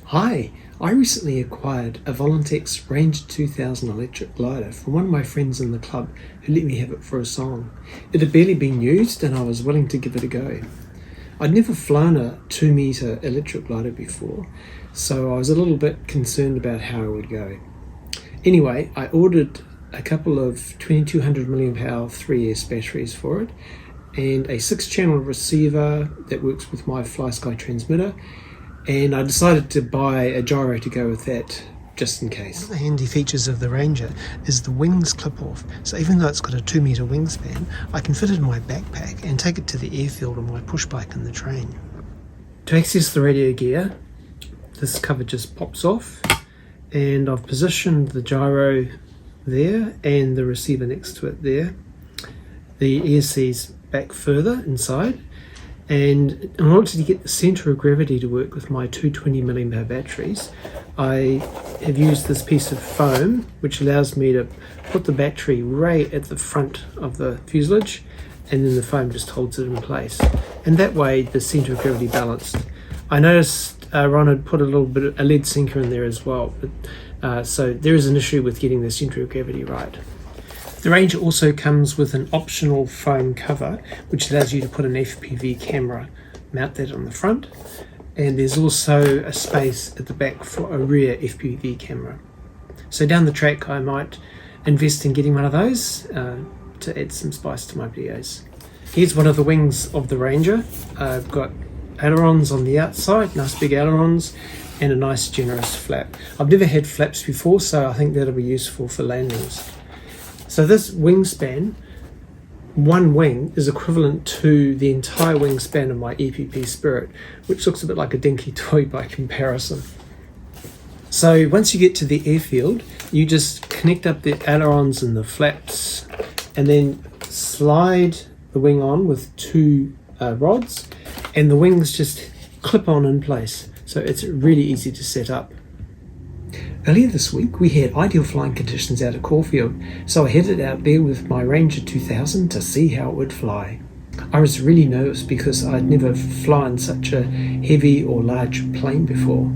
Hi, I recently acquired a Volantex Ranger 2000 electric glider from one of my friends in the club who let me have it for a song. It had barely been used and I was willing to give it a go. I'd never flown a 2-metre electric glider before, so I was a little bit concerned about how it would go. Anyway, I ordered a couple of 2200 mAh 3S batteries for it and a 6-channel receiver that works with my FlySky transmitter, and I decided to buy a gyro to go with that just in case. One of the handy features of the Ranger is the wings clip off, so even though it's got a 2-metre wingspan, I can fit it in my backpack and take it to the airfield on my push bike in the train. To access the radio gear, this cover just pops off, and I've positioned the gyro there and the receiver next to it there. The ESC's back further inside, and in order to get the centre of gravity to work with my 220 mAh batteries, I have used this piece of foam which allows me to put the battery right at the front of the fuselage, and then the foam just holds it in place, and that way the centre of gravity balanced. I noticed Ron had put a little bit of a lead sinker in there as well, but so there is an issue with getting the centre of gravity right. The Ranger also comes with an optional foam cover which allows you to put an FPV camera, mount that on the front, and there's also a space at the back for a rear FPV camera. So down the track I might invest in getting one of those to add some spice to my videos. Here's one of the wings of the Ranger. I've got ailerons on the outside, nice big ailerons, and a nice generous flap. I've never had flaps before, so I think that'll be useful for landings. So this wingspan, one wing, is equivalent to the entire wingspan of my EPP Spirit, which looks a bit like a dinky toy by comparison. So once you get to the airfield, you just connect up the ailerons and the flaps, and then slide the wing on with 2 rods, and the wings just clip on in place. So it's really easy to set up. Earlier this week we had ideal flying conditions out at Caulfield, so I headed out there with my Ranger 2000 to see how it would fly. I was really nervous because I'd never flown such a heavy or large plane before.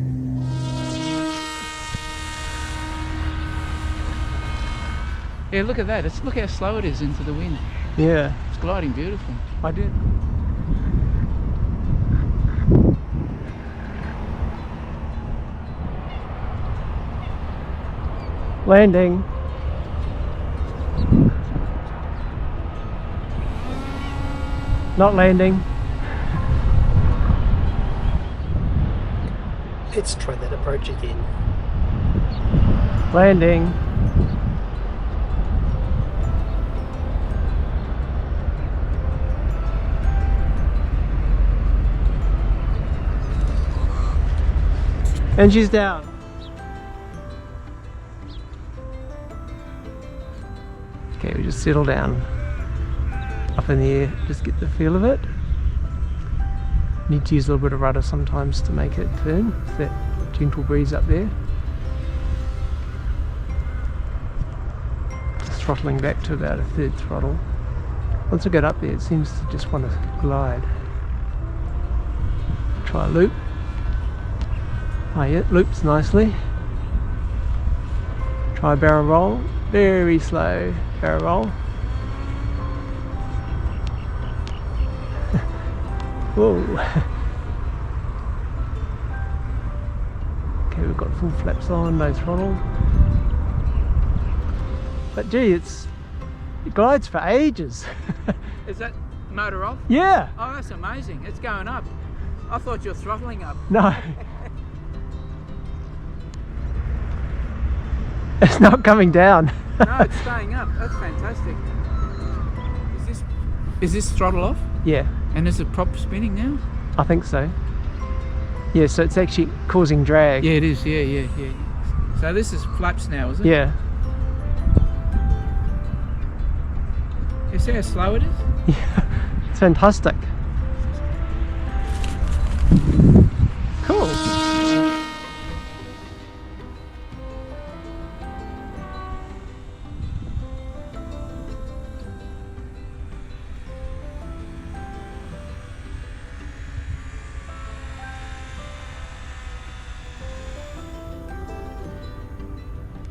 Yeah, look at that. Look how slow it is into the wind. Yeah. It's gliding beautiful. I did. Landing. Not landing. Let's try that approach again. Landing. And she's down. Okay, we just settle down up in the air, just get the feel of it. Need to use a little bit of rudder sometimes to make it turn. It's that gentle breeze up there. Just throttling back to about a 1/3 throttle. Once I get up there, it seems to just want to glide. Try a loop. Oh yeah, it loops nicely. Try a barrel roll. Very slow barrel roll. Whoa. Okay, we've got full flaps on, no throttle. But gee, it glides for ages. Is that motor off? Yeah. Oh, that's amazing. It's going up. I thought you were throttling up. No. It's not coming down. No, it's staying up. That's fantastic. Is this throttle off? Yeah. And is it prop spinning now? I think so. Yeah, so it's actually causing drag. Yeah, it is. Yeah. So this is flaps now, is it? Yeah. You see how slow it is? Yeah. It's fantastic. Cool.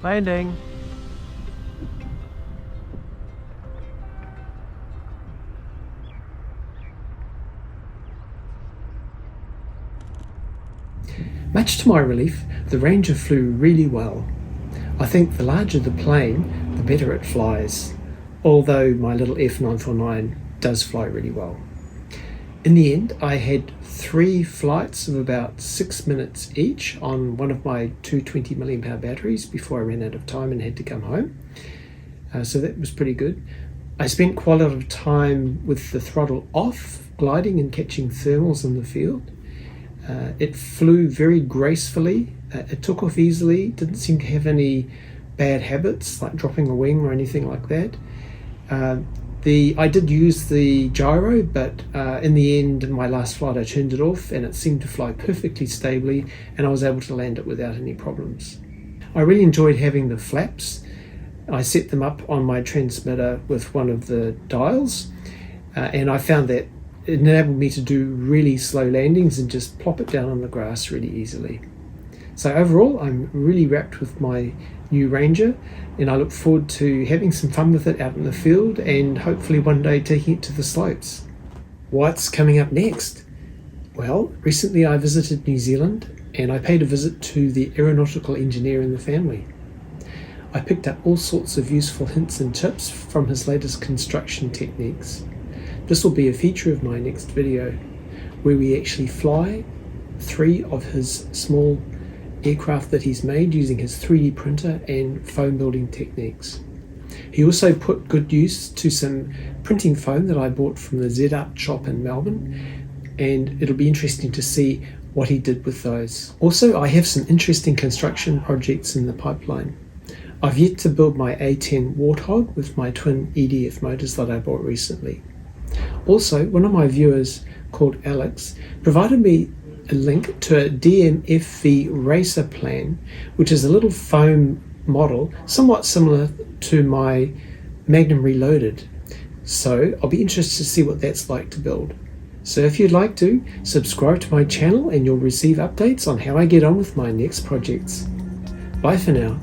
Landing. Much to my relief, the Ranger flew really well. I think the larger the plane, the better it flies, although my little F949 does fly really well. In the end, I had 3 flights of about 6 minutes each on one of my two 20 milliamp hour batteries before I ran out of time and had to come home. So that was pretty good. I spent quite a lot of time with the throttle off, gliding and catching thermals in the field. It flew very gracefully. It took off easily, didn't seem to have any bad habits like dropping a wing or anything like that. I did use the gyro, but in the end, in my last flight, I turned it off and it seemed to fly perfectly stably, and I was able to land it without any problems. I really enjoyed having the flaps. I set them up on my transmitter with one of the dials, and I found that it enabled me to do really slow landings and just plop it down on the grass really easily. So overall, I'm really wrapped with my new Ranger, and I look forward to having some fun with it out in the field and hopefully one day taking it to the slopes. What's coming up next? Well, recently I visited New Zealand and I paid a visit to the aeronautical engineer in the family. I picked up all sorts of useful hints and tips from his latest construction techniques. This will be a feature of my next video, where we actually fly 3 of his small aircraft that he's made using his 3D printer and foam building techniques. He also put good use to some printing foam that I bought from the Z-Art shop in Melbourne, and it'll be interesting to see what he did with those. Also, I have some interesting construction projects in the pipeline. I've yet to build my A10 Warthog with my twin EDF motors that I bought recently. Also, one of my viewers, called Alex, provided me a link to a DMFV racer plan, which is a little foam model somewhat similar to my Magnum Reloaded. So I'll be interested to see what that's like to build. So if you'd like to, subscribe to my channel and you'll receive updates on how I get on with my next projects. Bye for now.